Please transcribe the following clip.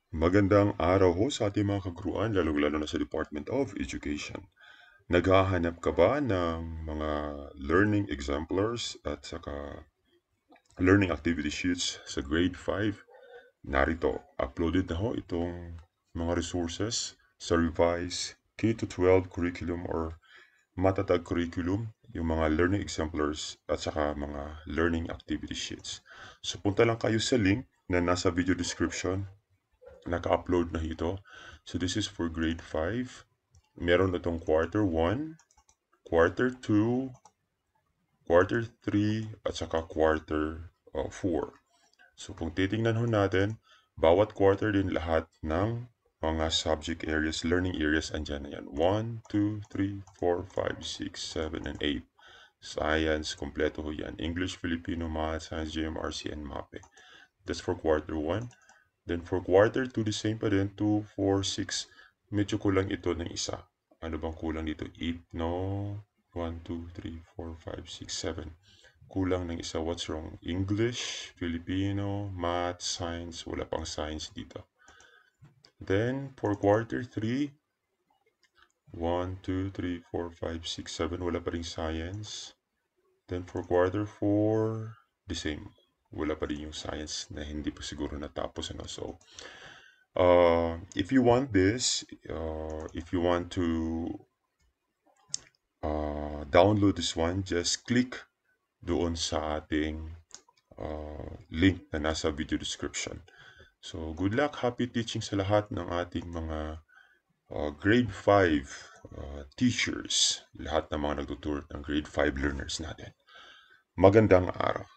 Magandang araw ho sa ating mga kagruan, lalong-lalo na sa Department of Education. Naghahanap ka ba ng mga learning exemplars at saka learning activity sheets sa grade 5? Narito, uploaded na ho itong mga resources sa revised K-12 curriculum or matatag curriculum, yung mga learning exemplars at saka mga learning activity sheets. So punta lang kayo sa link na nasa video description. Naka-upload na ito. So this is for grade 5. Meron na itong quarter 1, quarter 2, quarter 3, at saka quarter 4. So kung titingnan ho natin, bawat quarter din lahat ng mga subject areas, learning areas, andyan na yan. 1, 2, 3, 4, 5, 6, 7, and 8. Science, kompleto ho yan. English, Filipino, Math, Science, GMRC, and MAPE. That's for quarter 1. Then for quarter 2, the same pa din. 2, 4, 6. Medyo kulang ito ng isa. Ano bang kulang dito? 8, no? 1, 2, 3, 4, 5, 6, 7. Kulang ng isa. What's wrong? English, Filipino, Math, Science. Wala pang Science dito. Then for quarter 3, 1, 2, 3, 4, 5, 6, 7. Wala pa rin Science. Then for quarter 4, the same. Wala pa rin yung Science na hindi pa siguro natapos. So, if you want this, if you want to download this one, just click doon sa ating link na nasa video description. So, good luck, happy teaching sa lahat ng ating mga grade 5 teachers, lahat ng mga nagtuturo ng grade 5 learners natin. Magandang araw.